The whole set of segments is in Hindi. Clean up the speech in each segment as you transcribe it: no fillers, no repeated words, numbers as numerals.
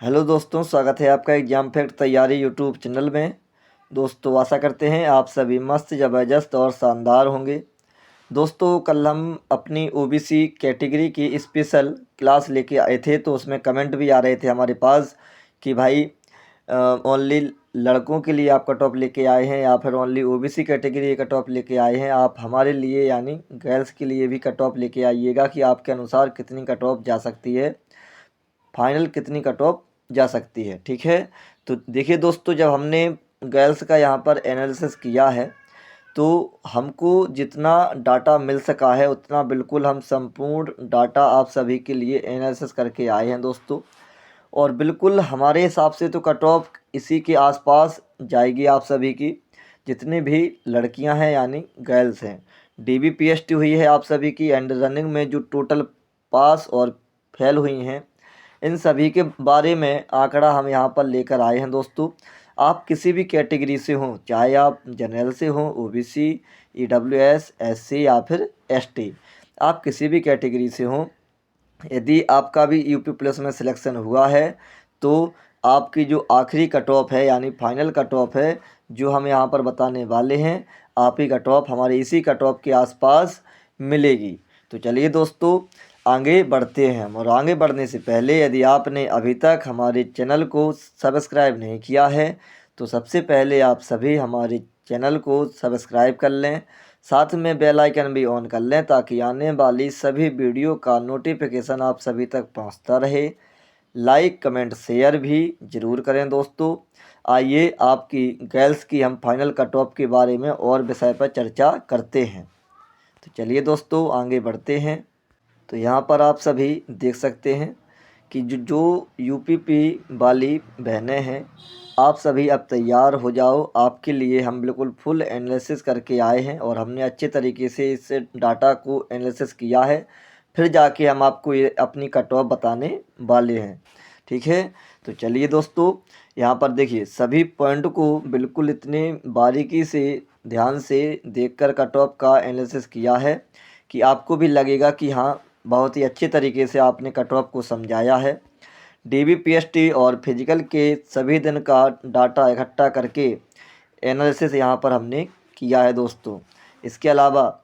हेलो दोस्तों, स्वागत है आपका एग्जाम फैक्ट तैयारी यूट्यूब चैनल में। दोस्तों आशा करते हैं आप सभी मस्त ज़बरदस्त और शानदार होंगे। दोस्तों कल हम अपनी ओबीसी कैटेगरी की स्पेशल क्लास लेके आए थे, तो उसमें कमेंट भी आ रहे थे हमारे पास कि भाई ओनली लड़कों के लिए आप कट ऑफ लेके आए हैं या फिर only OBC category cut off लेके आए हैं। आप हमारे लिए यानी गर्ल्स के लिए भी कट ऑफ लेके आइएगा कि आपके अनुसार कितनी कट ऑफ जा सकती है, फाइनल कितनी कट ऑफ जा सकती है। ठीक है, तो देखिए दोस्तों, जब हमने गर्ल्स का यहाँ पर एनालिसिस किया है तो हमको जितना डाटा मिल सका है उतना बिल्कुल हम संपूर्ण डाटा आप सभी के लिए एनालिसिस करके आए हैं दोस्तों। और बिल्कुल हमारे हिसाब से तो कट ऑफ इसी के आसपास जाएगी आप सभी की, जितनी भी लड़कियां हैं यानी गर्ल्स हैं। डीबीपीएसटी हुई है आप सभी की, एंड रनिंग में जो टोटल पास और फेल हुई हैं इन सभी के बारे में आंकड़ा हम यहाँ पर लेकर आए हैं दोस्तों। आप किसी भी कैटेगरी से हों, चाहे आप जनरल से हों, ओबीसी, ईडब्ल्यूएस, एससी या फिर एसटी, आप किसी भी कैटेगरी से हों, यदि आपका भी यूपी प्लस में सिलेक्शन हुआ है तो आपकी जो आखिरी कट ऑफ है यानी फाइनल कट ऑफ है जो हम यहाँ पर बताने वाले हैं, आपकी कट ऑफ हमारे इसी कट ऑफ के आसपास मिलेगी। तो चलिए दोस्तों आगे बढ़ते हैं। और आगे बढ़ने से पहले यदि आपने अभी तक हमारे चैनल को सब्सक्राइब नहीं किया है तो सबसे पहले आप सभी हमारे चैनल को सब्सक्राइब कर लें, साथ में बेल आइकन भी ऑन कर लें ताकि आने वाली सभी वीडियो का नोटिफिकेशन आप सभी तक पहुंचता रहे। लाइक कमेंट शेयर भी ज़रूर करें दोस्तों। आइए आपकी गर्ल्स की हम फाइनल कट ऑफ के बारे में और विषय पर चर्चा करते हैं। तो चलिए दोस्तों आगे बढ़ते हैं। तो यहाँ पर आप सभी देख सकते हैं कि जो यूपीपी वाली बहनें हैं, आप सभी अब तैयार हो जाओ। आपके लिए हम बिल्कुल फुल एनालिसिस करके आए हैं और हमने अच्छे तरीके से इस डाटा को एनालिसिस किया है, फिर जाके हम आपको ये अपनी कट ऑफ बताने वाले हैं। ठीक है, तो चलिए दोस्तों यहाँ पर देखिए, सभी पॉइंट को बिल्कुल इतने बारीकी से ध्यान से देखकर कट ऑफ का एनालिसिस किया है कि आपको भी लगेगा कि हाँ बहुत ही अच्छे तरीके से आपने कट ऑफ को समझाया है। डीबीपीएसटी और फिजिकल के सभी दिन का डाटा इकट्ठा करके एनालिसिस यहाँ पर हमने किया है दोस्तों। इसके अलावा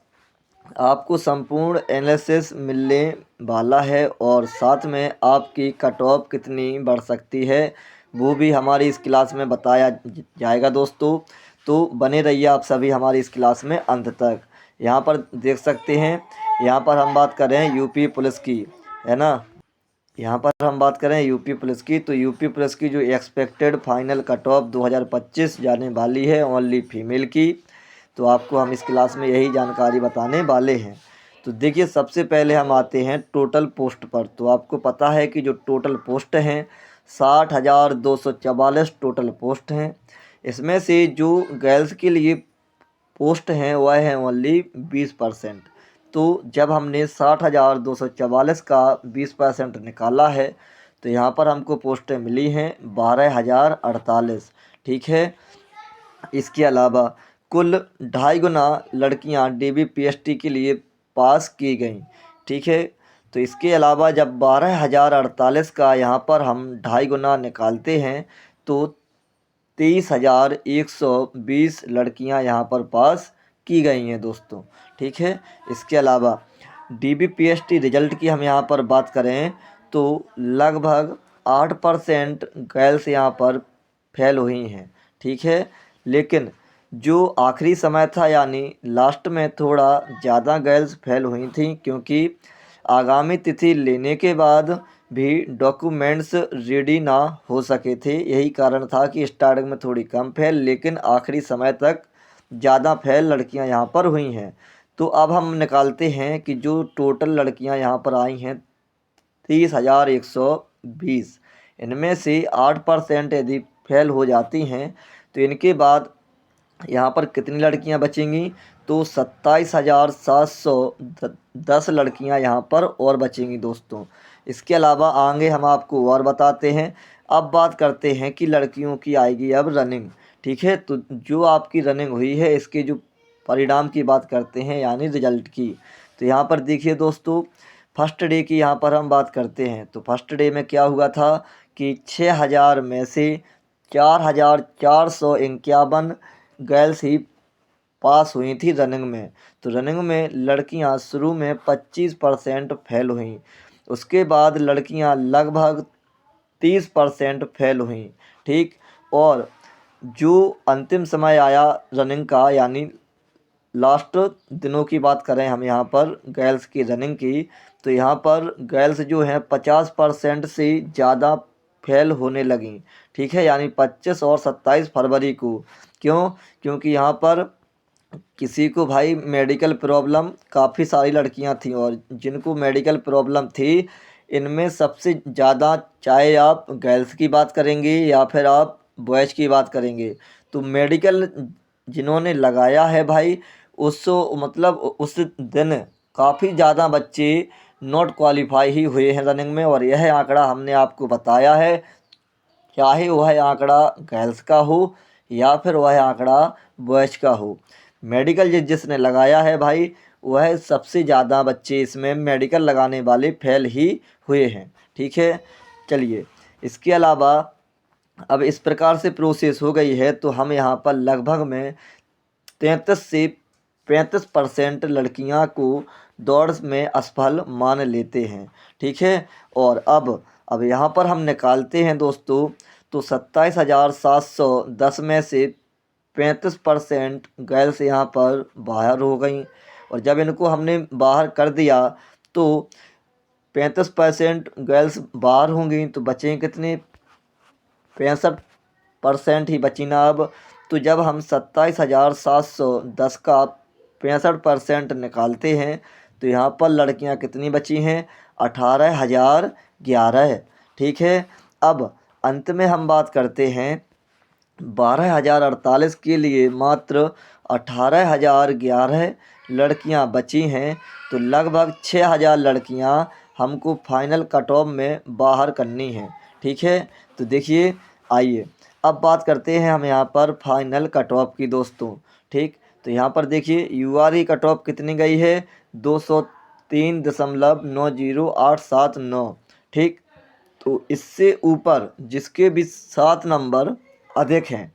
आपको संपूर्ण एनालिसिस मिलने वाला है और साथ में आपकी कट ऑफ कितनी बढ़ सकती है वो भी हमारी इस क्लास में बताया जाएगा दोस्तों। तो बने रहिए आप सभी हमारी इस क्लास में अंत तक। यहाँ पर देख सकते हैं, यहाँ पर हम बात कर रहे हैं यूपी पुलिस की, है ना। यहाँ पर हम बात करें यूपी पुलिस की, तो यूपी पुलिस की जो एक्सपेक्टेड फाइनल कट ऑफ 2025 जाने वाली है ओनली फीमेल की, तो आपको हम इस क्लास में यही जानकारी बताने वाले हैं। तो देखिए सबसे पहले हम आते हैं टोटल पोस्ट पर। तो आपको पता है कि जो टोटल पोस्ट हैं 60,244 टोटल पोस्ट हैं। इसमें से जो गर्ल्स के लिए पोस्ट हैं वह है ओनली 20%। तो जब हमने 60,244 का 20% निकाला है तो यहाँ पर हमको पोस्टें मिली हैं 12,048। ठीक है, इसके अलावा कुल 2.5 गुना लड़कियाँ डीबीपीएसटी के लिए पास की गईं। ठीक है, तो इसके अलावा जब 12,048 का यहाँ पर हम 2.5 गुना निकालते हैं तो 23,120 लड़कियां यहाँ पर पास की गई हैं दोस्तों। ठीक है, इसके अलावा डीबीपीएसटी रिजल्ट की हम यहाँ पर बात करें तो लगभग 8% गर्ल्स यहाँ पर फेल हुई हैं। ठीक है, लेकिन जो आखिरी समय था यानी लास्ट में थोड़ा ज़्यादा गर्ल्स फेल हुई थी, क्योंकि आगामी तिथि लेने के बाद भी डॉक्यूमेंट्स रेडी ना हो सके थे। यही कारण था कि स्टार्टिंग में थोड़ी कम फेल, लेकिन आखिरी समय तक ज़्यादा फेल लड़कियां यहाँ पर हुई हैं। तो अब हम निकालते हैं कि जो टोटल लड़कियां यहाँ पर आई हैं 30,120, इनमें से 8% यदि फेल हो जाती हैं तो इनके बाद यहाँ पर कितनी लड़कियां बचेंगी, तो 27,710 लड़कियां यहाँ पर और बचेंगी दोस्तों। इसके अलावा आगे हम आपको और बताते हैं। अब बात करते हैं कि लड़कियों की आएगी अब रनिंग। ठीक है, तो जो आपकी रनिंग हुई है इसके जो परिणाम की बात करते हैं यानी रिजल्ट की। तो यहाँ पर देखिए दोस्तों, फर्स्ट डे की यहाँ पर हम बात करते हैं। तो फर्स्ट डे में क्या हुआ था कि 6000 में से 4451 गर्ल्स ही पास हुई थी रनिंग में। तो रनिंग में लड़कियां शुरू में 25% फेल हुई, उसके बाद लड़कियां लगभग 30% फेल हुई। ठीक, और जो अंतिम समय आया रनिंग का, यानी लास्ट दिनों की बात करें हम यहाँ पर गर्ल्स की रनिंग की, तो यहाँ पर गर्ल्स जो हैं 50% से ज़्यादा फेल होने लगी। ठीक है, यानी 25 और 27 फरवरी को। क्यों? क्योंकि यहाँ पर किसी को भाई मेडिकल प्रॉब्लम, काफ़ी सारी लड़कियां थीं, और जिनको मेडिकल प्रॉब्लम थी इनमें सबसे ज़्यादा, चाहे आप गर्ल्स की बात करेंगे या फिर आप बॉयज़ की बात करेंगे, तो मेडिकल जिन्होंने लगाया है भाई, उस मतलब उस दिन काफ़ी ज़्यादा बच्चे नॉट क्वालिफाई ही हुए हैं रनिंग में। और यह आंकड़ा हमने आपको बताया है, चाहे वह आंकड़ा गर्ल्स का हो या फिर वह आंकड़ा बॉयज़ का हो। मेडिकल जिसने लगाया है भाई, वह सबसे ज़्यादा बच्चे इसमें मेडिकल लगाने वाले फेल ही हुए हैं। ठीक है, चलिए, इसके अलावा अब इस प्रकार से प्रोसेस हो गई है, तो हम यहाँ पर लगभग में 33 से 35% लड़कियाँ को दौड़ में असफल मान लेते हैं। ठीक है, और अब यहाँ पर हम निकालते हैं दोस्तों, तो 27,710 में से 35% गर्ल्स यहाँ पर बाहर हो गई, और जब इनको हमने बाहर कर दिया तो 35% गर्ल्स बाहर होंगी, तो बचे कितने? 65% ही बची ना अब। तो जब हम 27,710 का 65% निकालते हैं, तो यहाँ पर लड़कियाँ कितनी बची हैं? 18,011। ठीक है, अब अंत में हम बात करते हैं 12,048 के लिए मात्र 18,011 लड़कियां बची हैं। तो लगभग 6,000 लड़कियां हमको फाइनल कट ऑफ में बाहर करनी हैं। ठीक है, तो देखिए, आइए अब बात करते हैं हम यहाँ पर फाइनल कट ऑफ की दोस्तों। ठीक, तो यहाँ पर देखिए यूआर की कट ऑफ कितनी गई है? 203.90879। ठीक, तो इससे ऊपर जिसके भी 7 नंबर अधिक हैं,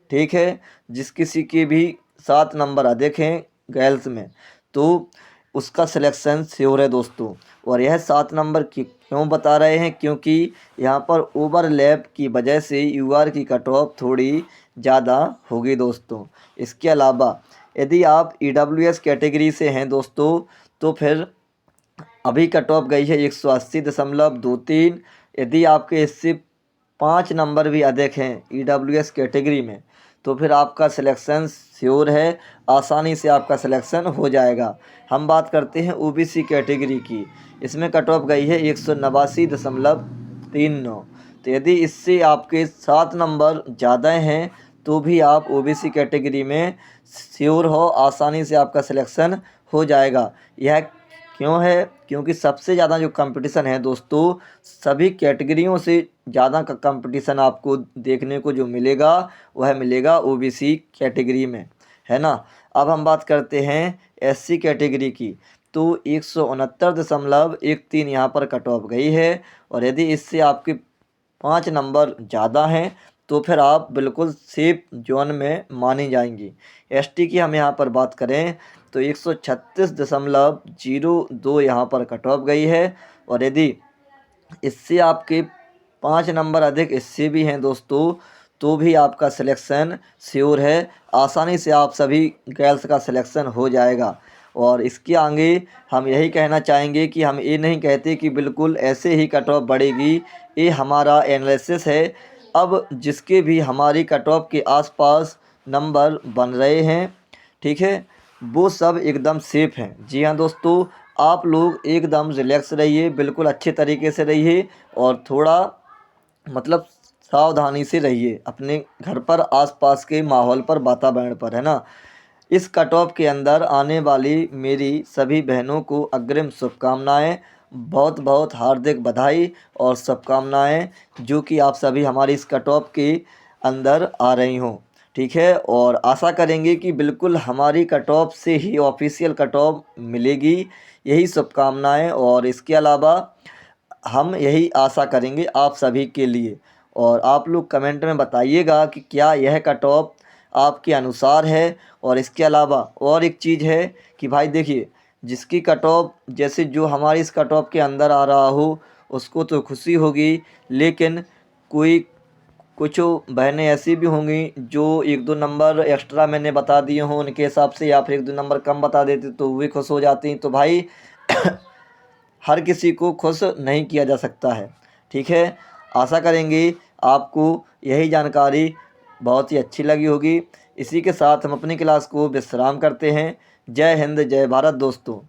ठीक है, जिस किसी के भी 7 नंबर अधिक हैं गर्ल्स में, तो उसका सिलेक्शन श्योर है दोस्तों। और यह 7 नंबर क्यों बता रहे हैं? क्योंकि यहाँ पर ओवरलैप की वजह से यूआर की कट ऑफ थोड़ी ज़्यादा होगी दोस्तों। इसके अलावा यदि आप ईडब्ल्यूएस कैटेगरी से हैं दोस्तों, तो फिर अभी कट ऑफ गई है 180.23। यदि आपके इससे 5 नंबर भी अधिक हैं ईडब्ल्यूएस कैटेगरी में, तो फिर आपका सिलेक्शन श्योर है, आसानी से आपका सिलेक्शन हो जाएगा। हम बात करते हैं ओबीसी कैटेगरी की, इसमें कट ऑफ गई है 189.39। तो यदि इससे आपके 7 नंबर ज़्यादा हैं, तो भी आप ओबीसी कैटेगरी में श्योर हो, आसानी से आपका सिलेक्शन हो जाएगा। यह क्यों है? क्योंकि सबसे ज़्यादा जो कंपटीशन है दोस्तों, सभी कैटेगरियों से ज़्यादा का कंपटीशन आपको देखने को जो मिलेगा, वह मिलेगा ओबीसी कैटेगरी में, है ना। अब हम बात करते हैं एससी कैटेगरी की, तो 169.13 यहाँ पर कट ऑफ गई है। और यदि इससे आपके 5 नंबर ज़्यादा हैं, तो फिर आप बिल्कुल सेफ जोन में मानी जाएंगी। एसटी की हम यहाँ पर बात करें, तो 136.02 यहाँ पर कट ऑफ गई है। और यदि इससे आपके 5 नंबर अधिक इससे भी हैं दोस्तों, तो भी आपका सिलेक्शन श्योर है, आसानी से आप सभी गर्ल्स का सिलेक्शन हो जाएगा। और इसके आगे हम यही कहना चाहेंगे कि हम ये नहीं कहते कि बिल्कुल ऐसे ही कट ऑफ बढ़ेगी, ये हमारा एनालिसिस है। अब जिसके भी हमारी कट ऑफ के आसपास नंबर बन रहे हैं, ठीक है, वो सब एकदम सेफ़ हैं। जी हाँ दोस्तों, आप लोग एकदम रिलैक्स रहिए, बिल्कुल अच्छे तरीके से रहिए, और थोड़ा मतलब सावधानी से रहिए अपने घर पर, आसपास के माहौल पर, वातावरण पर, है ना। इस कट ऑफ के अंदर आने वाली मेरी सभी बहनों को अग्रिम शुभकामनाएं, बहुत बहुत हार्दिक बधाई और शुभकामनाएं, जो कि आप सभी हमारी इस कट ऑफ के अंदर आ रही हों। ठीक है, और आशा करेंगे कि बिल्कुल हमारी कट ऑफ से ही ऑफिशियल कट ऑफ मिलेगी, यही शुभकामनाएं। और इसके अलावा हम यही आशा करेंगे आप सभी के लिए। और आप लोग कमेंट में बताइएगा कि क्या यह कट ऑफ आपके अनुसार है। और इसके अलावा और एक चीज़ है कि भाई देखिए, जिसकी कट ऑफ जैसे जो हमारी इस कट ऑफ के अंदर आ रहा हो उसको तो खुशी होगी, लेकिन कोई कुछ बहनें ऐसी भी होंगी जो 1-2 नंबर एक्स्ट्रा मैंने बता दिए हों उनके हिसाब से, या फिर 1-2 नंबर कम बता देते तो वो भी खुश हो जाती। तो भाई हर किसी को खुश नहीं किया जा सकता है, ठीक है। आशा करेंगे आपको यही जानकारी बहुत ही अच्छी लगी होगी। इसी के साथ हम अपनी क्लास को विश्राम करते हैं। जय हिंद, जय भारत दोस्तों।